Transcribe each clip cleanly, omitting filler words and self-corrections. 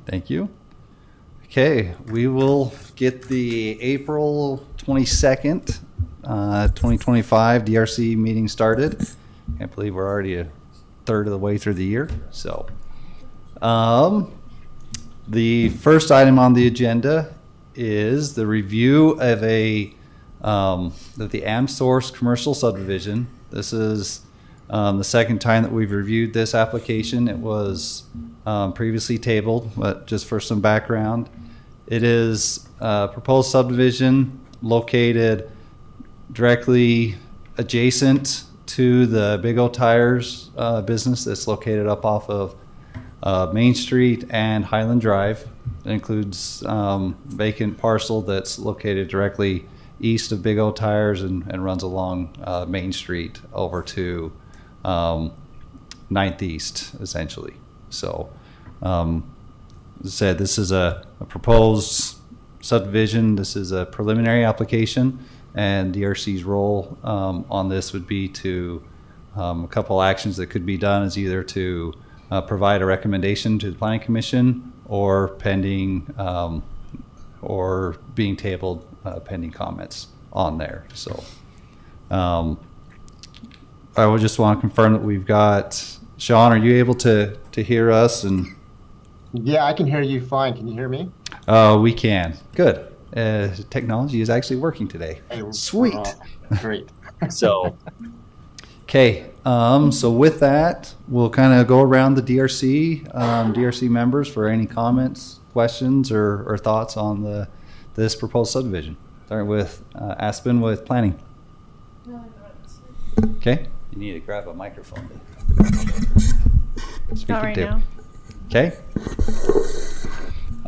Thank you. Okay, we will get the April 22nd, 2025 DRC meeting started. Can't believe we're already a third of the way through the year. So, the first item on the agenda is the review of the AmSource commercial subdivision. This is the second time that we've reviewed this application. It was previously tabled, but just for some background, it is a proposed subdivision located directly adjacent to the Big O Tires business that's located up off of Main Street and Highland Drive. It includes vacant parcel that's located directly east of Big O Tires and runs along Main Street over to 9th East, essentially. So, as I said, this is a proposed subdivision. This is a preliminary application, and DRC's role on this would be to a couple actions that could be done is either to provide a recommendation to the Planning Commission or pending or being tabled pending comments on there. So I would just want to confirm that we've got Sean. Are you able to hear us? And yeah, I can hear you fine. Can you hear me? We can. Good. Technology is actually working today. Hey, sweet. Great. So, okay. So with that, we'll kind of go around the DRC members for any comments, questions, or thoughts on this proposed subdivision. Starting with Aspen with planning. Okay. You need to grab a microphone. Not right now. Okay.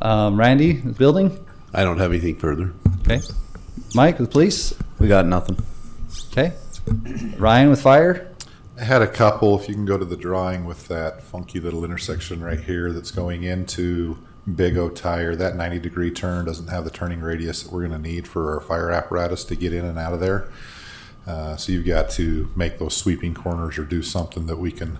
Randy with building. I don't have anything further. Okay. Mike with police. We got nothing. Okay. Ryan with fire. I had a couple. If you can go to the drawing with that funky little intersection right here that's going into Big O Tire, that 90-degree turn doesn't have the turning radius that we're going to need for our fire apparatus to get in and out of there. So you've got to make those sweeping corners or do something that we can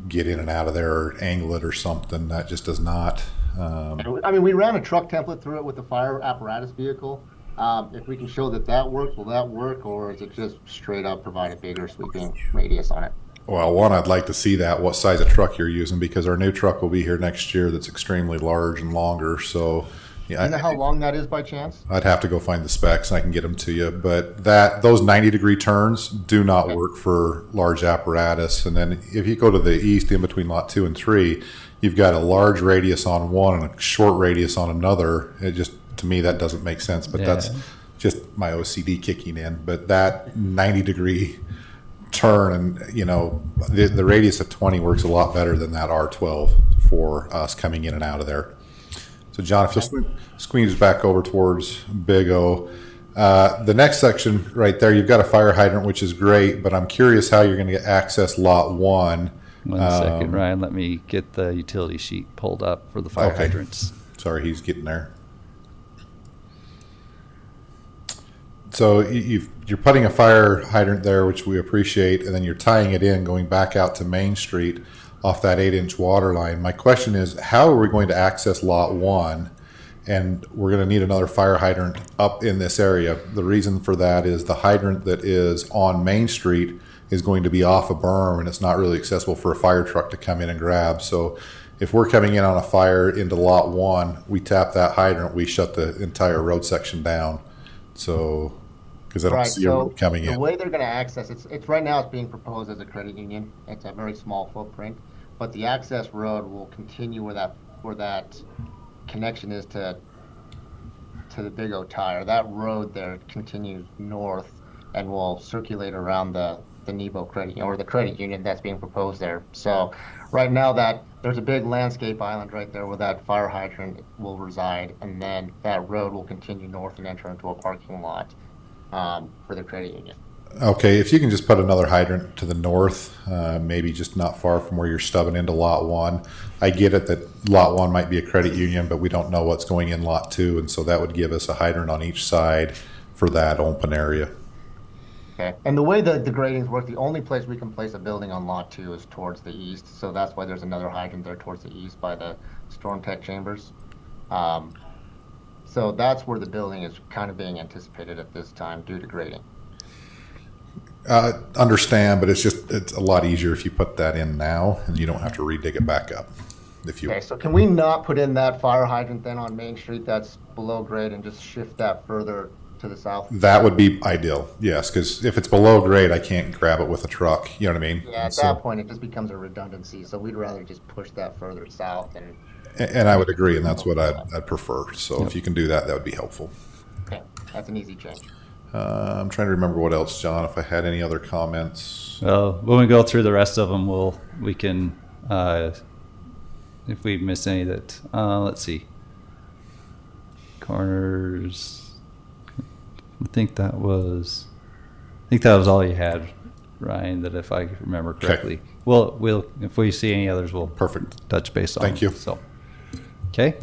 get in and out of there, or angle it or something. That just does not. I mean, we ran a truck template through it with the fire apparatus vehicle. If we can show that works, will that work, or is it just straight up provide a bigger sweeping radius on it? Well, one, I'd like to see what size of truck you're using, because our new truck will be here next year that's extremely large and longer. So, yeah, you know how long that is by chance? I'd have to go find the specs and I can get them to you. But those 90-degree turns do not work for large apparatus. And then if you go to the east in between lot 2 and 3, you've got a large radius on one and a short radius on another. It just, to me, that doesn't make sense. But that's just my OCD kicking in. But that 90-degree turn, and the radius of 20 works a lot better than that R12 for us coming in and out of there. So John, if you'll squeeze back over towards Big O, the next section right there, you've got a fire hydrant, which is great, but I'm curious how you're going to access lot 1. One second, Ryan, let me get the utility sheet pulled up for the fire hydrants. Sorry, he's getting there. So you're putting a fire hydrant there, which we appreciate, and then you're tying it in, going back out to Main Street off that 8-inch water line. My question is, how are we going to access lot 1? And we're going to need another fire hydrant up in this area. The reason for that is the hydrant that is on Main Street is going to be off a berm, and it's not really accessible for a fire truck to come in and grab. So if we're coming in on a fire into lot 1, we tap that hydrant, we shut the entire road section down. So, because I don't see a road coming in. The way they're going to access it's right now it's being proposed as a credit union. It's a very small footprint, but the access road will continue where that connection is to the Big O Tire. That road there continues north and will circulate around the Nebo credit or the credit union that's being proposed there. So right now there's a big landscape island right there where that fire hydrant will reside, and then that road will continue north and enter into a parking lot for the credit union. Okay, if you can just put another hydrant to the north, maybe just not far from where you're stubbing into lot 1. I get it that lot 1 might be a credit union, but we don't know what's going in lot 2, and so that would give us a hydrant on each side for that open area. Okay. And the way the gradings work, the only place we can place a building on lot 2 is towards the east. So that's why there's another hydrant there towards the east by the storm tech chambers. Um, so that's where the building is kind of being anticipated at this time due to grading. Understand, but it's a lot easier if you put that in now and you don't have to redig it back up. Okay, so can we not put in that fire hydrant then on Main Street that's below grade and just shift that further to the south? That would be ideal, yes, because if it's below grade, I can't grab it with a truck. You know what I mean? Yeah, at that point, it just becomes a redundancy. So we'd rather just push that further south. And I would agree, and that's what I'd prefer. So if you can do that, that would be helpful. Okay, that's an easy change. I'm trying to remember what else, John, if I had any other comments. Well, when we go through the rest of them, we can, if we miss any that, let's see. Corners. I think that was all you had, Ryan, that if I remember correctly. Okay. We'll if we see any others, we'll Perfect. touch base on. Thank you. So, okay.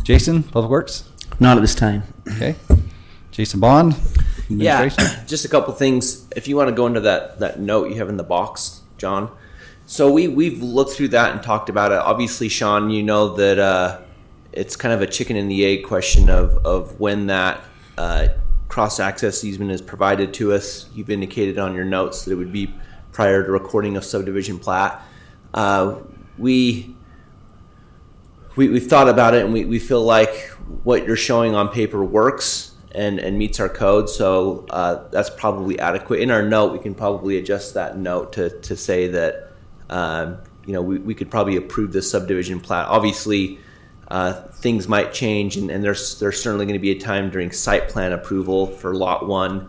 Jason, Public Works. Not at this time. Okay. Jason Bond. Yeah, Administration. just a couple things. If you want to go into that note you have in the box, John. So we've looked through that and talked about it. Obviously, Sean, you know that it's kind of a chicken and the egg question of when that cross-access easement is provided to us. You've indicated on your notes that it would be prior to recording of subdivision plat. We've thought about it, and we feel like what you're showing on paper works and meets our code, so that's probably adequate. In our note, we can probably adjust that note to say that we could probably approve this subdivision plat. Obviously, things might change, and there's certainly going to be a time during site plan approval for Lot 1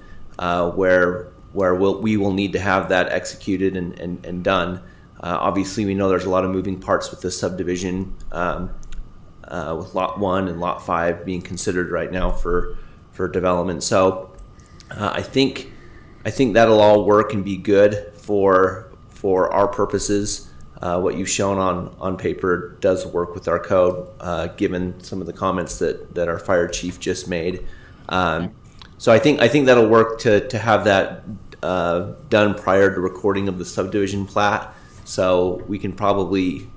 where we will need to have that executed and done. Obviously, we know there's a lot of moving parts with this subdivision, with Lot 1 and Lot 5 being considered right now for development. So I think that'll all work and be good for our purposes. What you've shown on paper does work with our code, given some of the comments that our fire chief just made. So I think that'll work to have that done prior to recording of the subdivision plat. So we can probably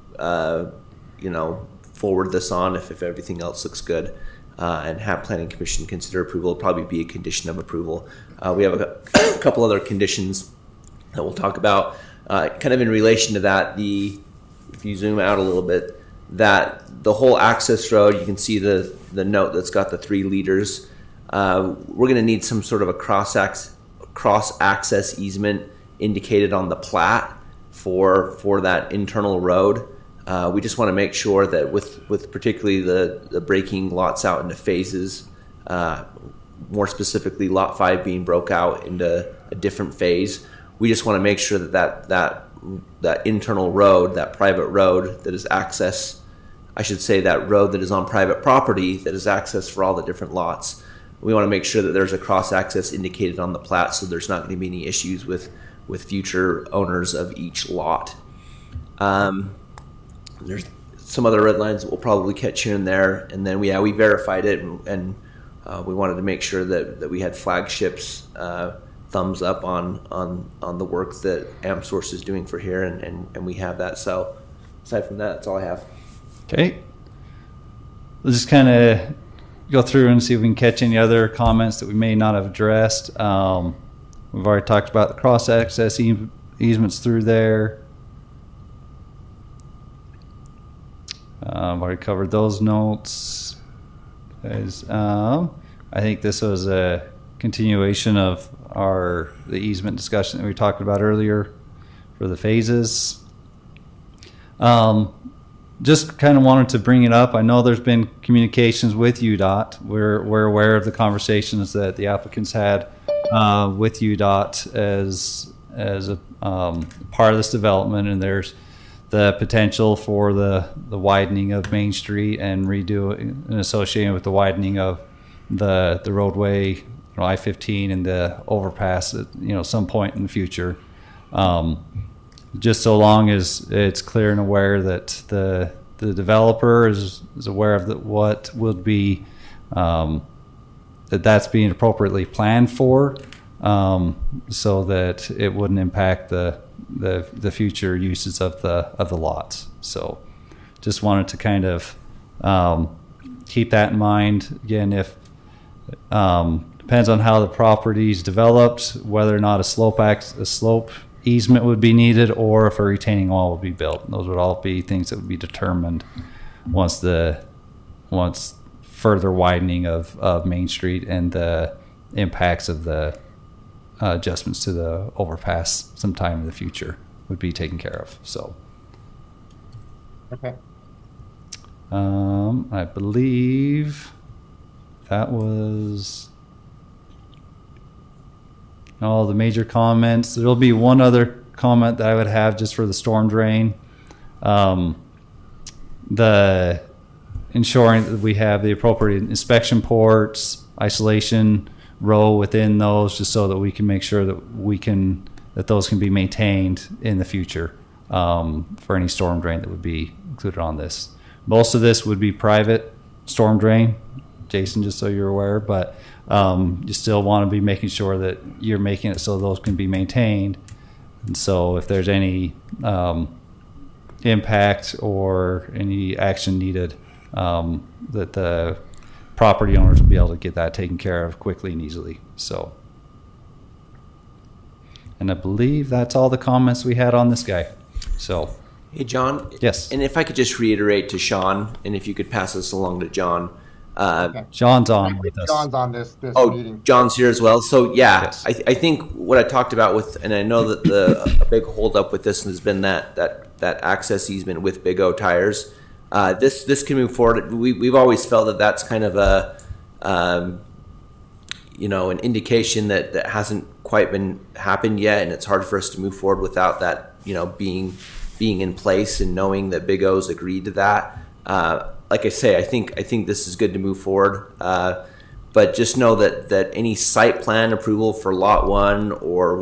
forward this on if everything else looks good, and have Planning Commission consider approval. It'll probably be a condition of approval. We have a couple other conditions that we'll talk about. Kind of in relation to that, if you zoom out a little bit, that the whole access road, you can see the note that's got the 3 liters. We're going to need some sort of a cross access easement indicated on the plat for that internal road. We just want to make sure that with particularly the breaking lots out into phases, more specifically Lot 5 being broke out into a different phase, we just want to make sure that internal road, that private road that is access, I should say that road that is on private property that is access for all the different lots. We want to make sure that there's a cross-access indicated on the plat, so there's not going to be any issues with future owners of each lot. There's some other red lines that we'll probably catch here and there, and then we verified it, and we wanted to make sure that we had flagships thumbs up on the work that AmSource is doing for here, and we have that. So aside from that, that's all I have. Okay. We'll just kind of go through and see if we can catch any other comments that we may not have addressed. We've already talked about the cross-access easements through there. I've already covered those notes. I think this was a continuation of the easement discussion that we talked about earlier for the phases. Just kind of wanted to bring it up. I know there's been communications with UDOT. We're aware of the conversations that the applicants had with UDOT as a part of this development, and there's the potential for the widening of Main Street and and associated with the widening of the roadway, I-15 and the overpass at some point in the future. Just so long as it's clear and aware that the developer is aware of what would be that's being appropriately planned for. so that it wouldn't impact the future uses of the lots. So just wanted to kind of keep that in mind. Again, if depends on how the property's developed, whether or not a slope easement would be needed, or if a retaining wall would be built. Those would all be things that would be determined once further widening of Main Street and the impacts of the adjustments to the overpass sometime in the future would be taken care of. So, Okay. I believe that was all the major comments. There'll be one other comment that I would have just for the storm drain. The ensuring that we have the appropriate inspection ports, isolation row within those, just so that we can make sure that those can be maintained in the future for any storm drain that would be included on this. Most of this would be private storm drain, Jason, just so you're aware, but you still want to be making sure that you're making it so those can be maintained. And so if there's any impact or any action needed, that the property owners will be able to get that taken care of quickly and easily. So, and I believe that's all the comments we had on this guy. So, Hey, John. yes, And if I could just reiterate to Sean, and if you could pass this along to John. John's on with us. John's on this Oh, meeting. John's here as well. So yeah, Yes. I think what I talked about with, and I know that a big holdup with this has been that access easement with Big O tires. This can move forward. We've always felt that that's kind of an indication that hasn't quite been happened yet, and it's hard for us to move forward without that, being in place and knowing that Big O's agreed to that. Like I say, I think this is good to move forward. But just know that any site plan approval for lot 1 or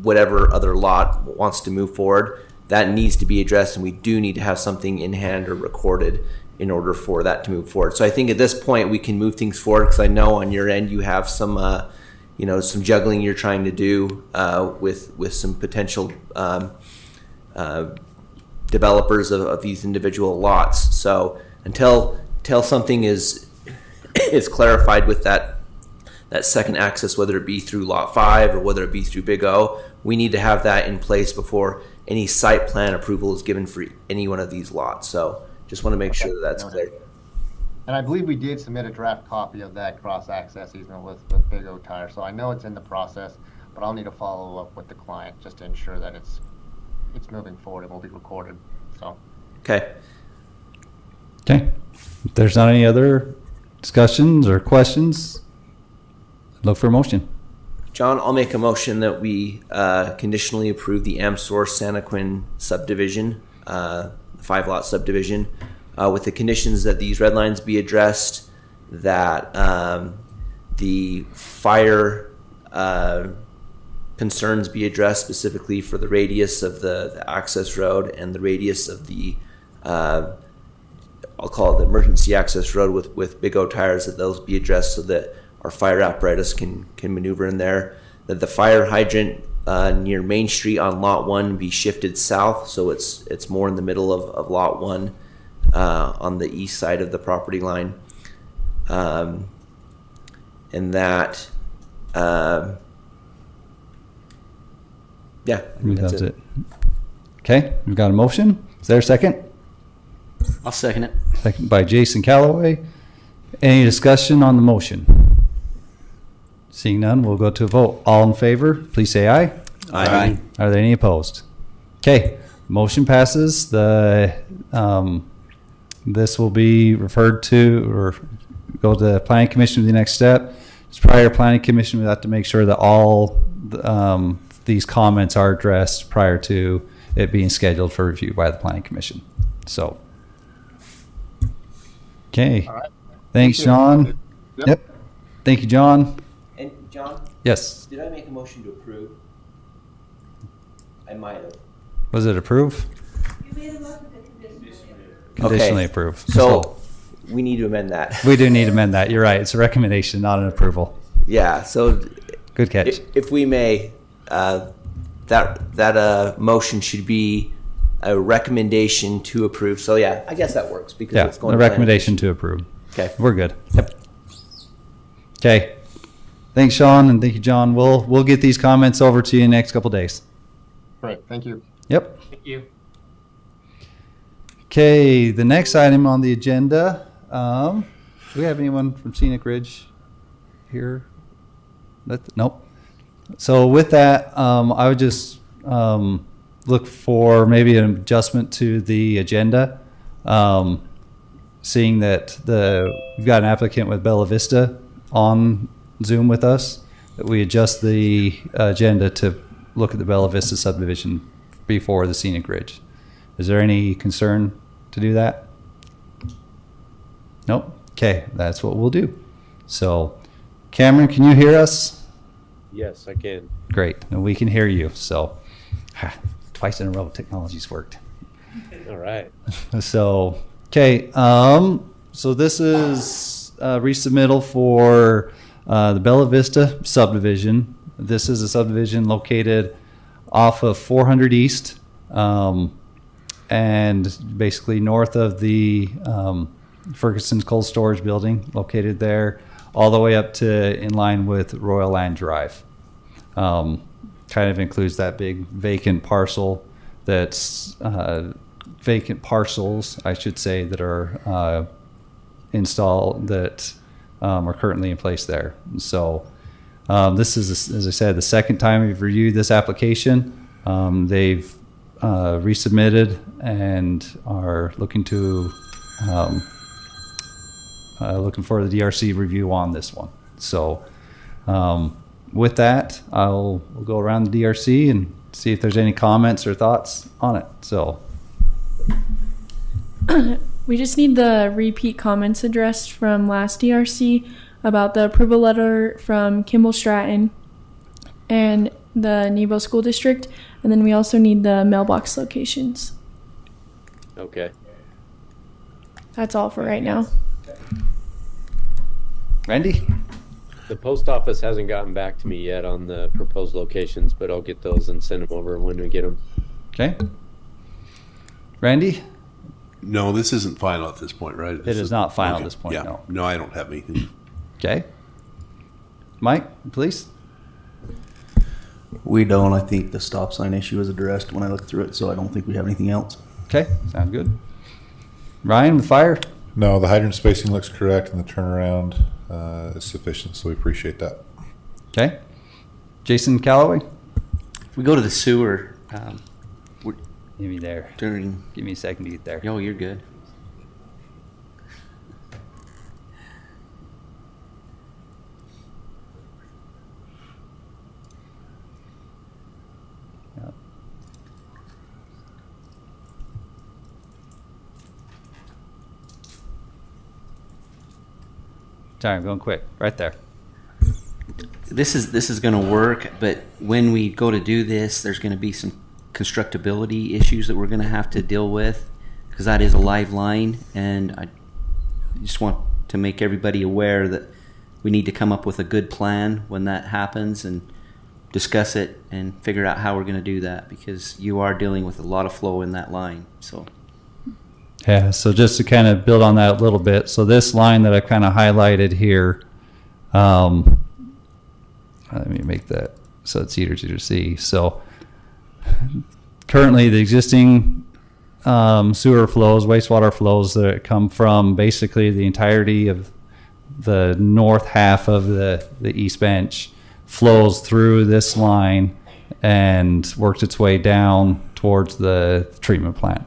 whatever other lot wants to move forward, that needs to be addressed, and we do need to have something in hand or recorded in order for that to move forward. So I think at this point we can move things forward, because I know on your end you have some some juggling you're trying to do with some potential developers of these individual lots. So until something is clarified with that second access, whether it be through lot 5 or whether it be through Big O, we need to have that in place before any site plan approval is given for any one of these lots. So just want to make sure that that's clear. And I believe we did submit a draft copy of that cross-access easement with Big O Tire. So I know it's in the process, but I'll need to follow up with the client just to ensure that it's moving forward and will be recorded. So. Okay. Okay. If there's not any other discussions or questions, look for a motion. John, I'll make a motion that we conditionally approve the AmSource Santaquin subdivision, 5-lot subdivision, with the conditions that these red lines be addressed, that the fire concerns be addressed specifically for the radius of the access road and the radius of the, I'll call it the emergency access road with Big O tires, that those be addressed so that our fire apparatus can maneuver in there. That the fire hydrant near Main Street on lot 1 be shifted south, so it's more in the middle of lot 1 on the east side of the property line. And that yeah, I think that's it. Okay, we've got a motion. Is there a second? I'll second it. Second by Jason Calloway. Any discussion on the motion? Seeing none, we'll go to a vote. All in favor, please say aye. Aye. Are there any opposed? Okay, motion passes. This will be referred to or go to the planning commission for the next step. As prior planning commission, we have to make sure that all these comments are addressed prior to it being scheduled for review by the planning commission. So, okay. All right. Thanks, John. Yep. Thank you, John. And John, Yes. did I make a motion to approve? I might have. Was it approve? You made a motion to conditionally. Conditionally Okay. approve. So we need to amend that. We do need to amend that. You're right. It's a recommendation, not an approval. Yeah. So Good catch. If we may, that motion should be a recommendation to approve. So yeah, I guess that works because Yeah, it's going a to planning recommendation to approve. Okay. We're good. Yep. Okay. Thanks, Sean, and thank you, John. We'll get these comments over to you in the next couple days. Great, thank you. Yep. Thank you. Okay, the next item on the agenda. Do we have anyone from Scenic Ridge here? Nope. So with that, I would just look for maybe an adjustment to the agenda. Seeing that we've got an applicant with Bella Vista on Zoom with us, that we adjust the agenda to look at the Bella Vista subdivision before the Scenic Ridge. Is there any concern to do that? Nope. Okay, that's what we'll do. So, Cameron, can you hear us? Yes, I can. Great, and we can hear you. So, twice in a row, technology's worked. All right. So, okay, so this is resubmittal for the Bella Vista subdivision. This is a subdivision located off of 400 East, and basically north of the Ferguson's Cold Storage Building, located there, all the way up to in line with Royal Land Drive. Kind of includes that big vacant parcel that's vacant parcels, I should say, that are installed, that are currently in place there. So this is, as I said, the second time we've reviewed this application. They've resubmitted and are looking to looking for the DRC review on this one. So with that, we'll go around the DRC and see if there's any comments or thoughts on it. So we just need the repeat comments addressed from last DRC about the approval letter from Kimball Stratton and the Nebo School District, and then we also need the mailbox locations. Okay. That's all for right now. Randy? The post office hasn't gotten back to me yet on the proposed locations, but I'll get those and send them over when we get them. Okay. Randy? No, this isn't final at this point, right? It is not final at this point, Yeah. no. No, I don't have anything. Okay. Mike, please? We don't. I think the stop sign issue is addressed when I looked through it, so I don't think we have anything else. Okay, sound good. Ryan, with fire? No, the hydrant spacing looks correct and the turnaround is sufficient, so we appreciate that. Okay. Jason Calloway? If we go to the sewer, we're Give me there. during. Give me a second to get there. Oh, you're good. Yep. Sorry, I'm going quick. Right there. This is going to work, but when we go to do this, there's going to be some constructability issues that we're going to have to deal with, because that is a live line, and I just want to make everybody aware that we need to come up with a good plan when that happens and discuss it and figure out how we're going to do that, because you are dealing with a lot of flow in that line. So Yeah, so just to kind of build on that a little bit. So this line that I kind of highlighted here, let me make that so it's easier to see. So currently the existing sewer flows, wastewater flows that come from basically the entirety of the north half of the East Bench flows through this line and works its way down towards the treatment plant.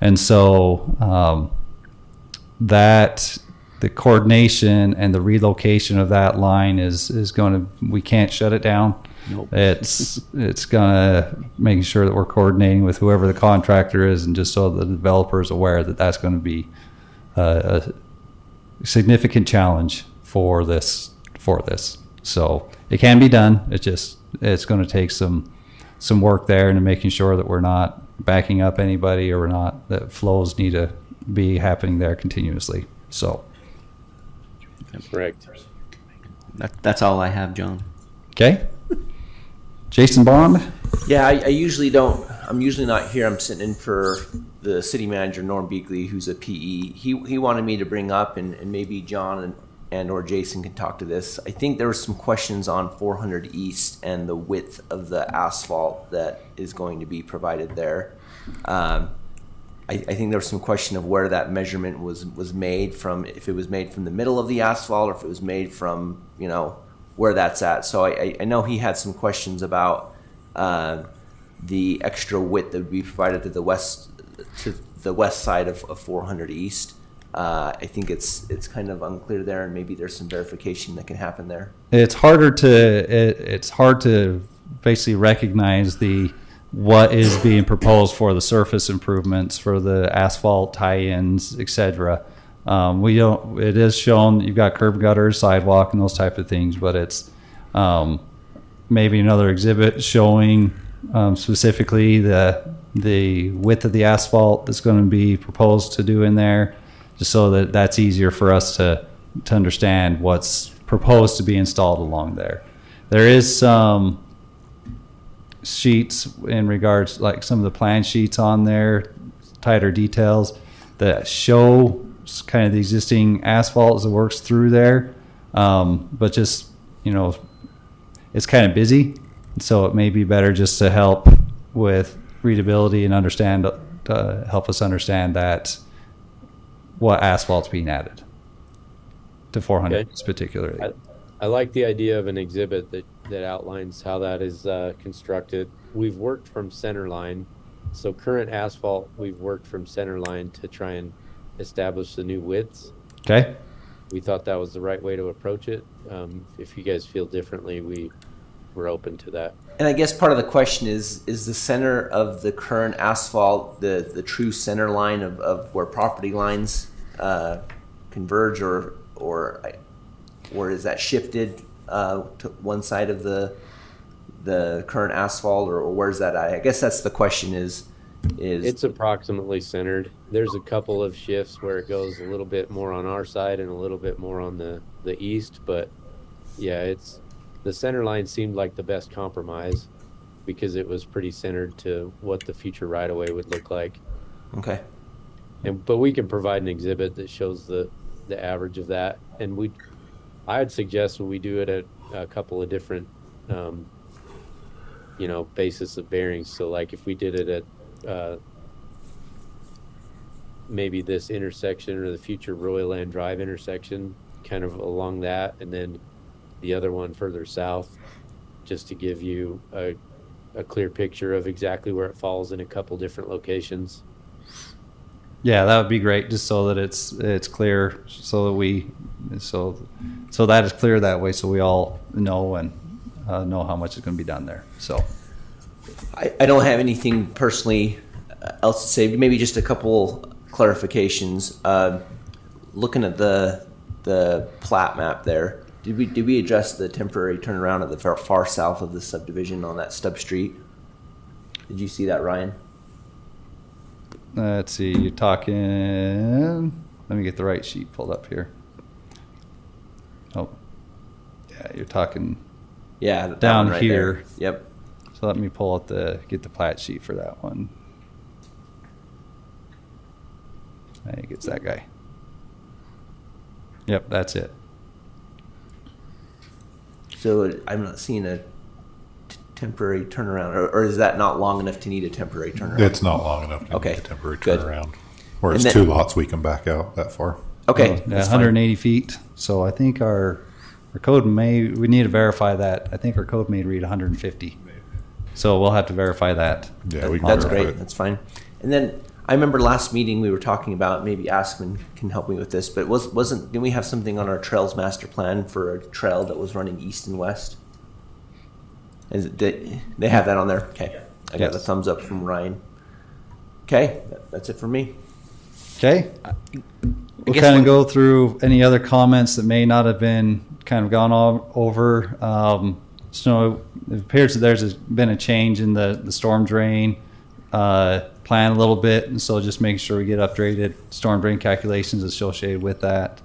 And so that the coordination and the relocation of that line is going to, we can't shut it down. Nope. It's going to making sure that we're coordinating with whoever the contractor is, and just so the developer is aware that that's going to be a significant challenge for this. So it can be done. It's going to take some work there, and making sure that we're not backing up anybody, or we're not, that flows need to be happening there continuously. So Correct. that's all I have, John. Okay. Jason Bond. Yeah, I usually don't. I'm usually not here. I'm sitting in for the city manager, Norm Beakley, who's a PE. He wanted me to bring up, and maybe John and or Jason can talk to this. I think there were some questions on 400 East and the width of the asphalt that is going to be provided there. I think there was some question of where that measurement was made from, if it was made from the middle of the asphalt or if it was made from, where that's at. So I know he had some questions about the extra width that would be provided to the west side of 400 East. I think it's kind of unclear there, and maybe there's some verification that can happen there. It's hard to basically recognize what is being proposed for the surface improvements, for the asphalt tie-ins, etc. It is shown you've got curb gutters, sidewalk, and those type of things, but it's maybe another exhibit showing specifically the width of the asphalt that's going to be proposed to do in there, just so that that's easier for us to understand what's proposed to be installed along there. There is some sheets in regards, like some of the plan sheets on there, tighter details that show kind of the existing asphalt as it works through there. But just, it's kind of busy. So it may be better just to help with readability and help us understand that what asphalt's being added to 400 particularly. I like the idea of an exhibit that outlines how that is constructed. We've worked from center line. So current asphalt, we've worked from center line to try and establish the new widths. Okay. We thought that was the right way to approach it. If you guys feel differently, we're open to that. And I guess part of the question is the center of the current asphalt the true center line of where property lines converge, or is that shifted to one side of the current asphalt, or where's that at? I guess that's the question is it's approximately centered. There's a couple of shifts where it goes a little bit more on our side and a little bit more on the east, but yeah, the center line seemed like the best compromise because it was pretty centered to what the future right-of-way would look like. Okay. But we can provide an exhibit that shows the average of that, and I'd suggest when we do it at a couple of different basis of bearings. So like if we did it at maybe this intersection or the future Royal Land Drive intersection, kind of along that, and then the other one further south, just to give you a clear picture of exactly where it falls in a couple different locations. Yeah, that would be great, just so that it's clear, so that is clear that way, so we all know and know how much is going to be done there. So I don't have anything personally else to say. Maybe just a couple clarifications. Looking at the plat map there, did we address the temporary turnaround at the far south of the subdivision on that stub street? Did you see that, Ryan? Let's see, you're talking, let me get the right sheet pulled up here. Oh, yeah, you're talking down right here. There. Yep. So let me pull out get the plat sheet for that one. I think it's that guy. Yep, that's it. So I'm not seeing a temporary turnaround, or is that not long enough to need a temporary turnaround? It's not long enough to need a temporary turnaround. Where it's 2 lots, we can back out that far. Okay. 180 feet. So I think our code we need to verify that. I think our code may read 150. So we'll have to verify that. Yeah, that's great. That's fine. And then I remember last meeting we were talking about, maybe Askman can help me with this, but didn't we have something on our trails master plan for a trail that was running east and west? They have that on there? Okay. I got the thumbs up from Ryan. Okay. That's it for me. Okay. We'll kind of go through any other comments that may not have been kind of gone over. So it appears that there's been a change in the storm drain plan a little bit, and so just make sure we get updated storm drain calculations associated with that.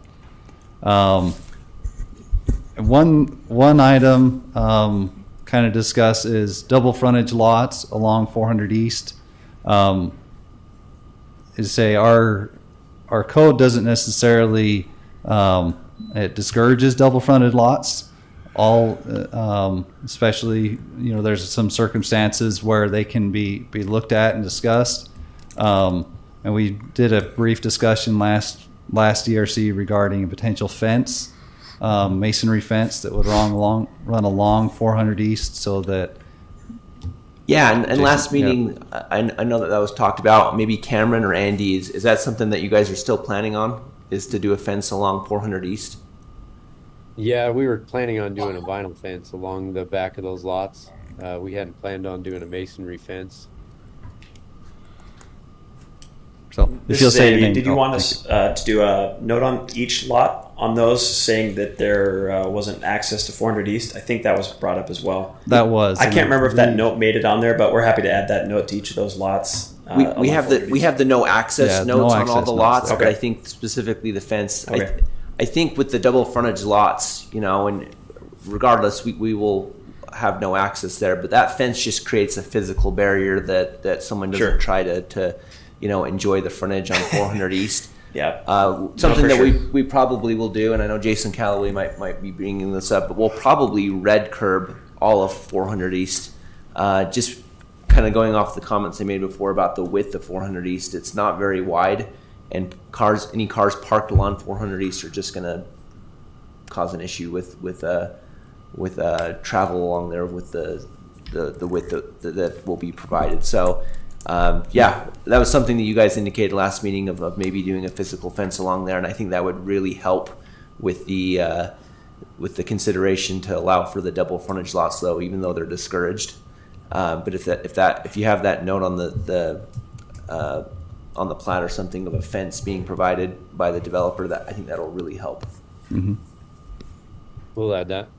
One item kind of discussed is double frontage lots along 400 East. Is say our code doesn't necessarily it discourages double fronted lots. Especially there's some circumstances where they can be looked at and discussed. And we did a brief discussion last DRC regarding a potential fence. Masonry fence that would run along 400 East, so that and last meeting, I know that was talked about. Maybe Cameron or Andy, is that something that you guys are still planning on, is to do a fence along 400 East? Yeah, we were planning on doing a vinyl fence along the back of those lots. We hadn't planned on doing a masonry fence. so if you'll say your name. Did you want us to do a note on each lot on those saying that there wasn't access to 400 East? I think that was brought up as well. That was. I can't remember if that note made it on there, but we're happy to add that note to each of those lots. We have the no access notes on all the lots, Okay. but I think specifically the fence. Okay. I think with the double frontage lots, and regardless, we will have no access there. But that fence just creates a physical barrier that someone doesn't Sure. try to enjoy the frontage on 400 East. Yeah. Something that sure. we probably will do, and I know Jason Calloway might be bringing this up, but we'll probably red curb all of 400 East. Just kind of going off the comments I made before about the width of 400 East, it's not very wide, and any cars parked along 400 East are just going to cause an issue with travel along there with the width that will be provided. So. That was something that you guys indicated last meeting of maybe doing a physical fence along there, and I think that would really help with the consideration to allow for the double frontage lots, though, even though they're discouraged. But if you have that note on the plat or something of a fence being provided by the developer, I think that'll really help. Mm-hmm. We'll add that.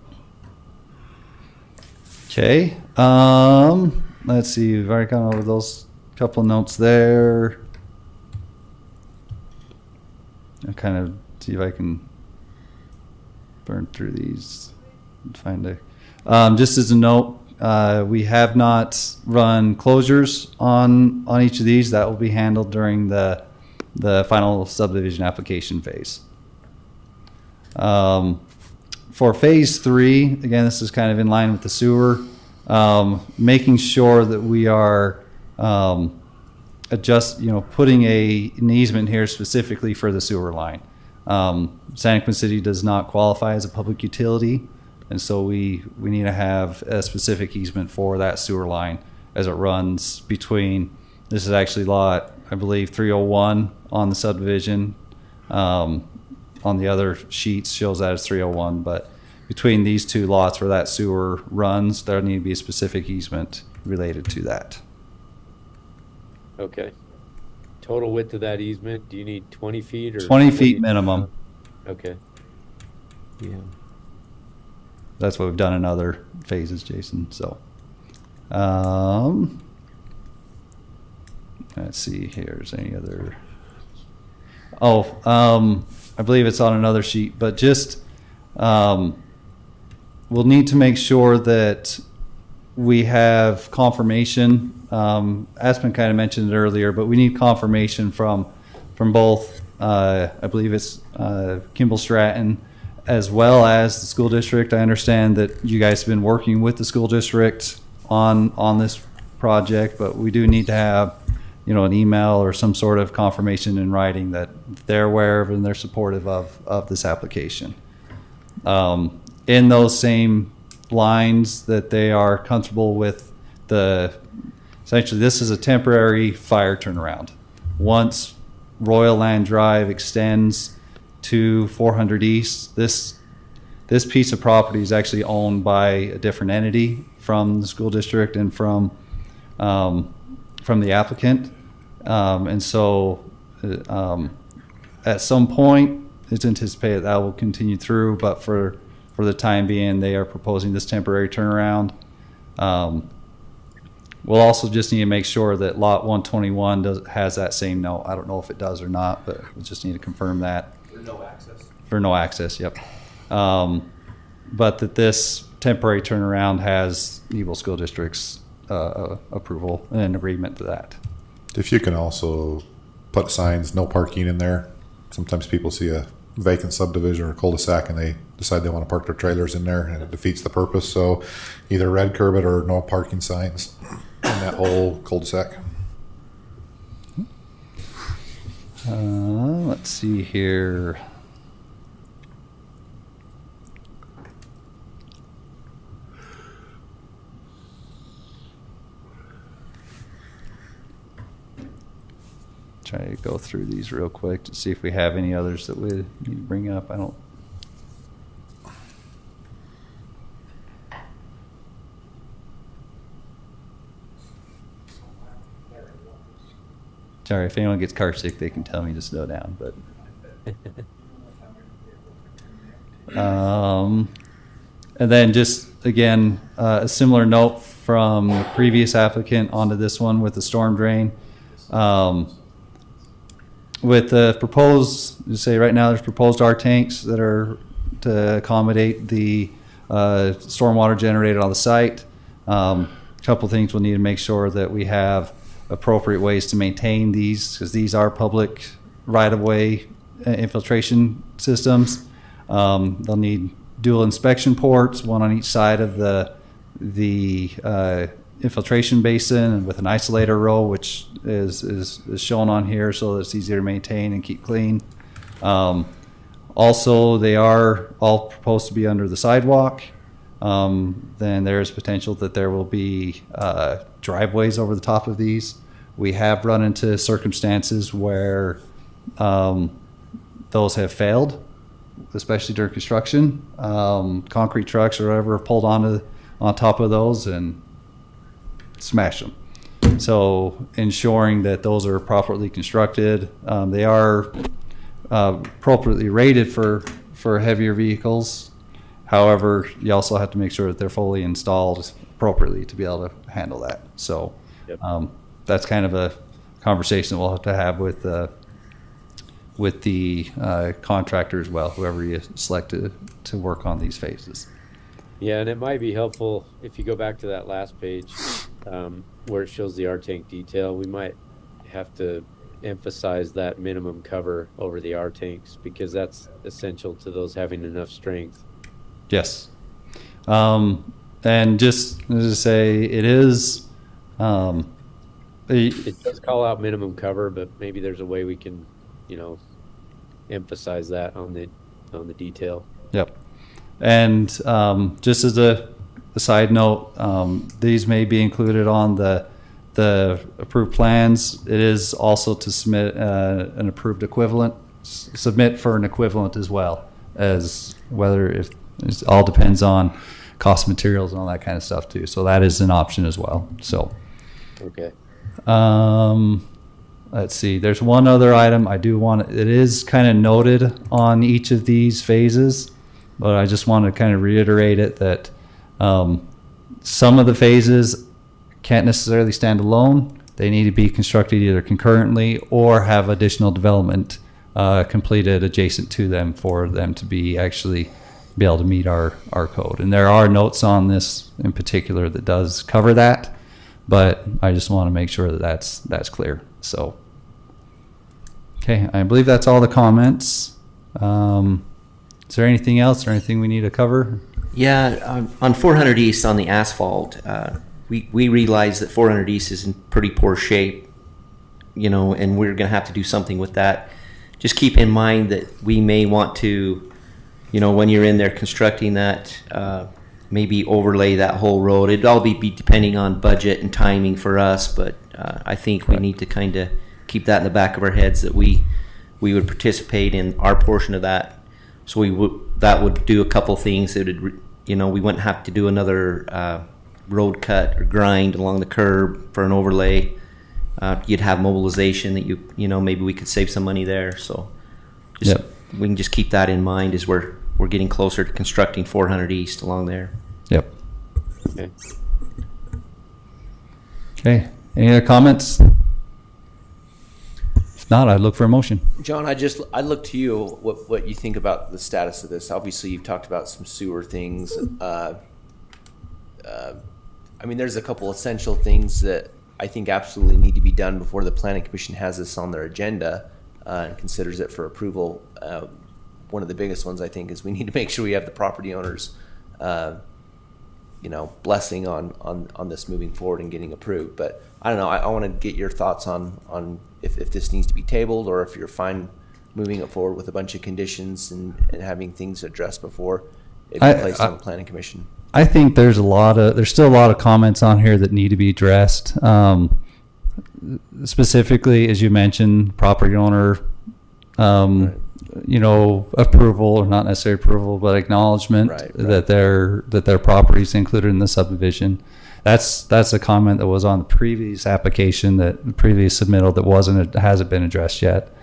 Okay. Let's see. We've already gone over those couple notes there. I'll kind of see if I can burn through these and find a. Just as a note, we have not run closures on each of these. That will be handled during the final subdivision application phase. For phase 3, again, this is kind of in line with the sewer. Making sure that we are putting an easement here specifically for the sewer line. Santaquin City does not qualify as a public utility, and so we need to have a specific easement for that sewer line as it runs between. This is actually lot, I believe, 301 on the subdivision. On the other sheets shows that as 301, but between these two lots where that sewer runs, there need to be a specific easement related to that. Okay. Total width of that easement, do you need 20 feet or 20 feet minimum. Okay. Yeah. That's what we've done in other phases, Jason. So, let's see here. Is any other? I believe it's on another sheet, but just we'll need to make sure that we have confirmation. Aspen kind of mentioned it earlier, but we need confirmation from both. I believe it's Kimball Stratton, as well as the school district. I understand that you guys have been working with the school district on this project, but we do need to have an email or some sort of confirmation in writing that they're aware of and they're supportive of this application. In those same lines, that they are comfortable with essentially this is a temporary fire turnaround. Once Royal Land Drive extends to 400 East, this piece of property is actually owned by a different entity from the school district and from the applicant. And so at some point, it's anticipated that will continue through, but for the time being, they are proposing this temporary turnaround. We'll also just need to make sure that lot 121 has that same note. I don't know if it does or not, but we'll just need to confirm that. For no access. For no access, yep. but that this temporary turnaround has Nebo School District's approval and agreement to that. If you can also put signs, no parking in there. Sometimes people see a vacant subdivision or cul-de-sac and they decide they want to park their trailers in there, and it defeats the purpose. So either red curb it or no parking signs in that whole cul-de-sac. Let's see here. Try to go through these real quick to see if we have any others that we need to bring up. I don't. Sorry, if anyone gets car sick, they can tell me to slow down. But and then just again, a similar note from the previous applicant onto this one with the storm drain. With the proposed, you say right now there's proposed R tanks that are to accommodate the stormwater generated on the site. A couple things we'll need to make sure that we have appropriate ways to maintain these, because these are public right-of-way infiltration systems. They'll need dual inspection ports, one on each side of the infiltration basin, and with an isolator row, which is shown on here, so that it's easier to maintain and keep clean. Also, they are all proposed to be under the sidewalk. Then there's potential that there will be driveways over the top of these. We have run into circumstances where those have failed, especially during construction. Concrete trucks or whatever pulled on top of those and smash them. So ensuring that those are properly constructed. They are appropriately rated for heavier vehicles. However, you also have to make sure that they're fully installed appropriately to be able to handle that. So Yep. That's kind of a conversation that we'll have to have with the contractor as well, whoever you select to work on these phases. Yeah, and it might be helpful if you go back to that last page where it shows the R tank detail. We might have to emphasize that minimum cover over the R tanks, because that's essential to those having enough strength. Yes. And just as I say, it is. It does call out minimum cover, but maybe there's a way we can, emphasize that on the detail. Yep. And just as a side note, these may be included on the approved plans. It is also to submit an approved equivalent, submit for an equivalent as well, as whether it all depends on cost of materials and all that kind of stuff too. So that is an option as well. So. Okay. Let's see. There's one other item I do want. It is kind of noted on each of these phases, but I just want to kind of reiterate it that some of the phases can't necessarily stand alone. They need to be constructed either concurrently or have additional development completed adjacent to them for them to be actually be able to meet our code. And there are notes on this in particular that does cover that. But I just want to make sure that that's clear. So, okay, I believe that's all the comments. Is there anything else or anything we need to cover? Yeah, on 400 East on the asphalt, we realize that 400 East is in pretty poor shape, and we're going to have to do something with that. Just keep in mind that we may want to, when you're in there constructing that, maybe overlay that whole road. It'd all be depending on budget and timing for us, but I think we need to kind of keep that in the back of our heads that we would participate in our portion of that. So that would do a couple things. It would, we wouldn't have to do another road cut or grind along the curb for an overlay. You'd have mobilization that maybe we could save some money there. So we can just keep that in mind as we're getting closer to constructing 400 East along there. Yep. Okay. Okay. Any other comments? If If not, I'd look for a motion. John, I look to you. What you think about the status of this? Obviously, you've talked about some sewer things. I mean, there's a couple essential things that I think absolutely need to be done before the Planning Commission has this on their agenda and considers it for approval. One of the biggest ones, I think, is we need to make sure we have the property owners, blessing on this moving forward and getting approved. But I don't know. I want to get your thoughts on if this needs to be tabled or if you're fine moving it forward with a bunch of conditions and having things addressed before it's placed on the Planning Commission. I think there's still a lot of comments on here that need to be addressed. Specifically, as you mentioned, property owner, approval, or not necessarily approval, but acknowledgement that their property is included in the subdivision. That's a comment that was on the previous application, that the previous submittal that hasn't been addressed yet.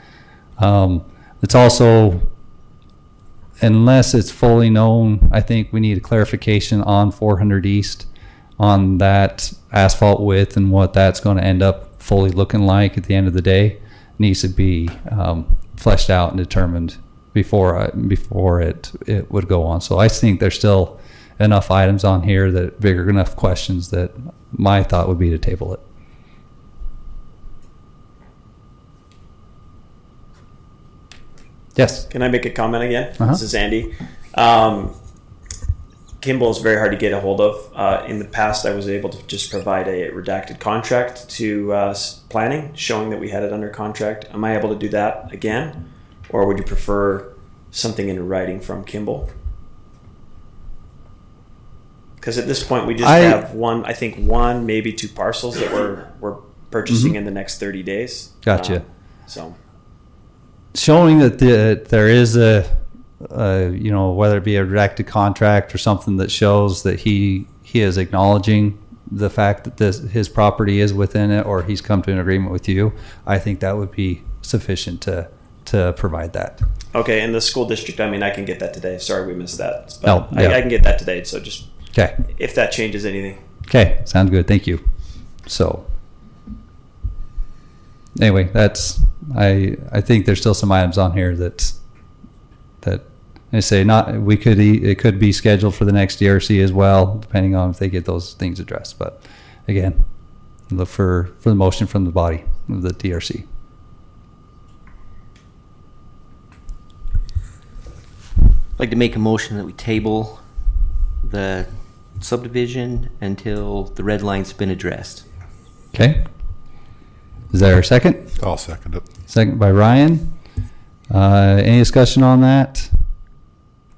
It's also, unless it's fully known, I think we need a clarification on 400 East on that asphalt width and what that's going to end up fully looking like at the end of the day. Needs to be fleshed out and determined before it would go on. So I think there's still enough items on here that bigger enough questions that my thought would be to table it. Yes. Can I make a comment again? Uh-huh. This is Andy. Kimball is very hard to get a hold of. In the past, I was able to just provide a redacted contract to planning, showing that we had it under contract. Am I able to do that again? Or would you prefer something in writing from Kimball? Because at this point, we just have one, maybe two parcels that we're purchasing in the next 30 days. Gotcha. So showing that there is whether it be a redacted contract or something that shows that he is acknowledging the fact that his property is within it, or he's come to an agreement with you, I think that would be sufficient to provide that. Okay, and the school district, I mean, I can get that today. Sorry we missed that. But Oh, yeah. I can get that today, so just Okay. if that changes anything. Okay, sounds good. Thank you. So anyway, I think there's still some items on here that I say it could be scheduled for the next DRC as well, depending on if they get those things addressed. But again, look for the motion from the body of the DRC. I'd like to make a motion that we table the subdivision until the red line's been addressed. Okay. Is there a second? I'll second it. Second by Ryan. Any discussion on that?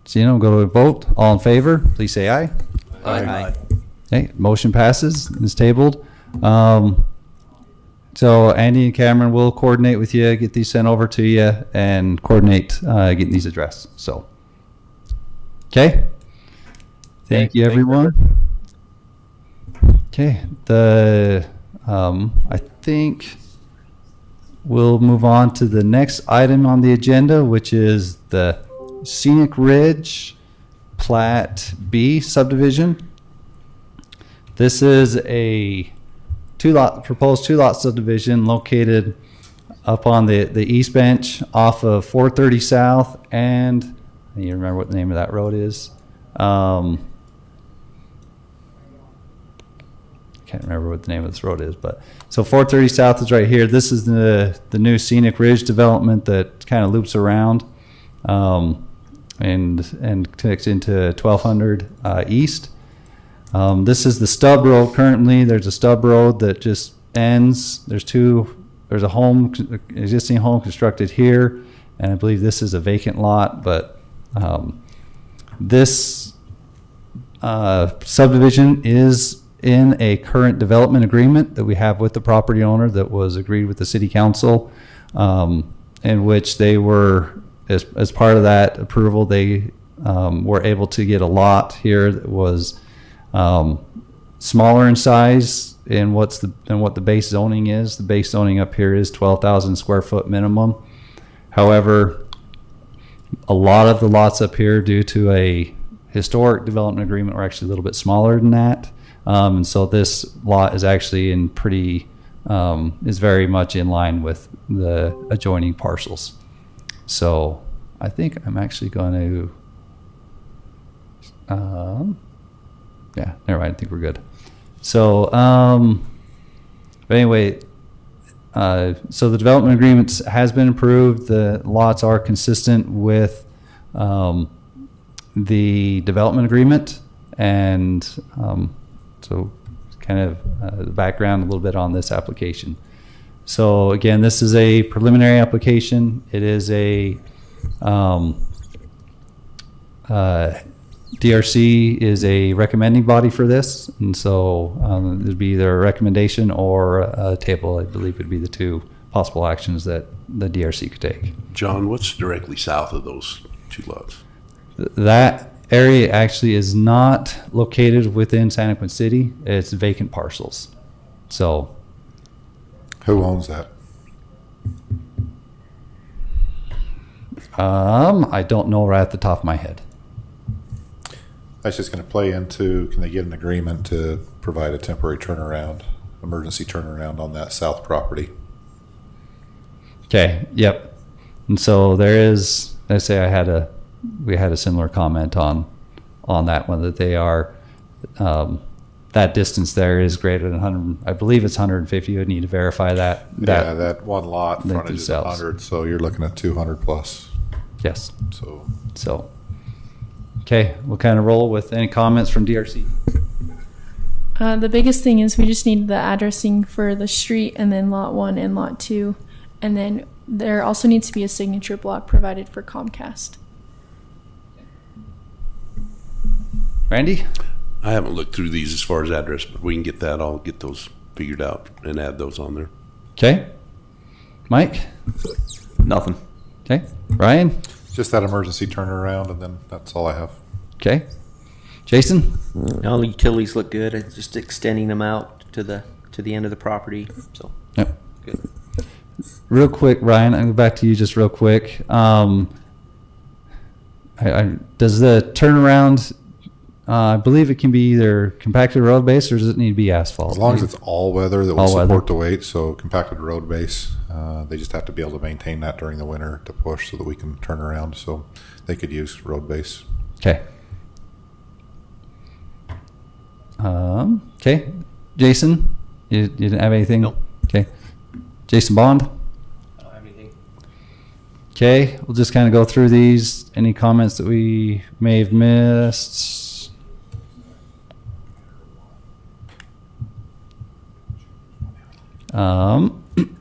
Seeing none, go to a vote. All in favor, please say aye. Aye. Okay, motion passes. It's tabled. So Andy and Cameron will coordinate with you, get these sent over to you, and coordinate getting these addressed. So, okay. Thank you, everyone. Okay, I think we'll move on to the next item on the agenda, which is the Scenic Ridge Plat B subdivision. This is a proposed two-lot subdivision located up on the east bench off of 430 South, and I need to remember what the name of that road is. Can't remember what the name of this road is, but so 430 South is right here. This is the new Scenic Ridge development that kind of loops around and connects into 1200 East. This is the stub road currently. There's a stub road that just ends. There's a existing home constructed here, and I believe this is a vacant lot, but this subdivision is in a current development agreement that we have with the property owner that was agreed with the city council, in which they were, as part of that approval, they were able to get a lot here that was smaller in size than what the base zoning is. The base zoning up here is 12,000 square foot minimum. However, a lot of the lots up here, due to a historic development agreement, were actually a little bit smaller than that. And so this lot is actually in pretty is very much in line with the adjoining parcels. So I think I'm actually going to, yeah, never mind. I think we're good. So, but anyway, so the development agreement has been approved. The lots are consistent with the development agreement, and so kind of the background a little bit on this application. So again, this is a preliminary application. It is a DRC is a recommending body for this, and so there'd be either a recommendation or a table. I believe would be the two possible actions that the DRC could take. John, what's directly south of those two lots? That area actually is not located within Santaquin City. It's vacant parcels. So Who owns that? I don't know right at the top of my head. That's just going to play into, can they get an agreement to provide a temporary turnaround, emergency turnaround on that south property? Okay. Yep. And so there is, I say we had a similar comment on that one, that they are, that distance there is greater than 100, I believe it's 150. You would need to verify that. Yeah, that one lot length frontage is themselves. 100, so you're looking at 200 plus. Yes. So Okay, we'll kind of roll with any comments from DRC. The biggest thing is we just need the addressing for the street and then lot 1 and lot 2. And then there also needs to be a signature block provided for Comcast. Randy? I haven't looked through these as far as address, but we can get that. I'll get those figured out and add those on there. Okay. Mike? Nothing. Okay. Ryan? just that emergency turnaround, and then that's all I have. Okay. Jason? All the utilities look good. It's just extending them out to the end of the property. So Yep. good. Real quick, Ryan, I'll go back to you just real quick. Does the turnaround, I believe it can be either compacted road base or does it need to be asphalt? As long as it's all weather that will All weather. support the weight, so compacted road base, they just have to be able to maintain that during the winter to push so that we can turn around. So they could use road base. Okay. Okay. Jason, you didn't have anything? Nope. Okay. Jason Bond? I don't have anything. Okay, we'll just kind of go through these. Any comments that we may have missed?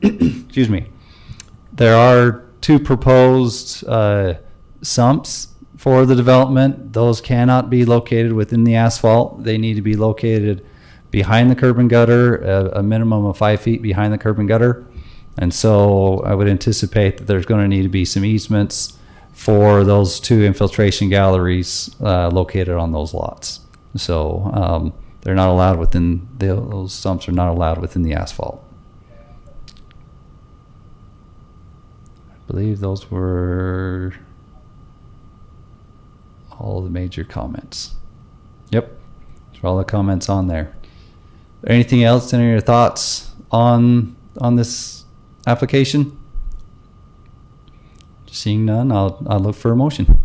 Excuse me. There are two proposed sumps for the development. Those cannot be located within the asphalt. They need to be located behind the curb and gutter, a minimum of 5 feet behind the curb and gutter. And so I would anticipate that there's going to need to be some easements for those two infiltration galleries located on those lots. So they're not allowed within, those sumps are not allowed within the asphalt. I believe those were all the major comments. Yep, those are all the comments on there. Anything else? Any of your thoughts on this application? Seeing none, I'll look for a motion.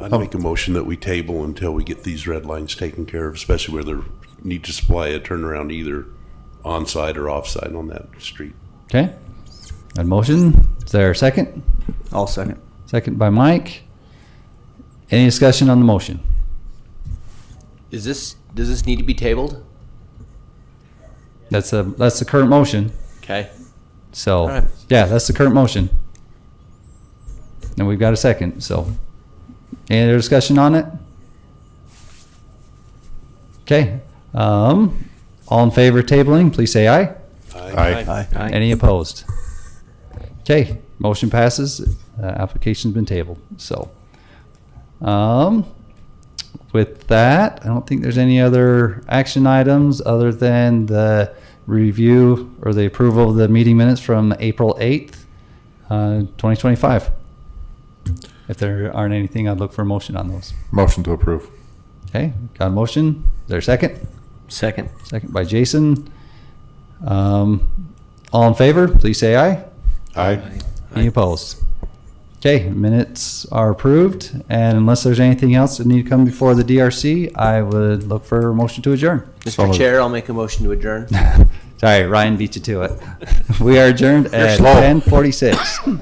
I'd make a motion that we table until we get these red lines taken care of, especially where they need to supply a turnaround either on-site or off-site on that street. Okay. A motion. Is there a second? I'll second. Second by Mike. Any discussion on the motion? Does this need to be tabled? That's the current motion. Okay. So All right. yeah, that's the current motion. And we've got a second. So any other discussion on it? Okay. All in favor of tabling, please say aye. Aye. Aye. Any opposed? Okay, motion passes. Application's been tabled. So, with that, I don't think there's any other action items other than the review or the approval of the meeting minutes from April 8th, 2025. If there aren't anything, I'd look for a motion on those. Motion to approve. Okay, got a motion. Is there a second? Second. Second by Jason. All in favor, please say aye. Aye. Any opposed? Okay, minutes are approved, and unless there's anything else that need to come before the DRC, I would look for a motion to adjourn. Mr. Chair, I'll make a motion to adjourn. Sorry, Ryan beat you to it. We are adjourned at slow. 10:46.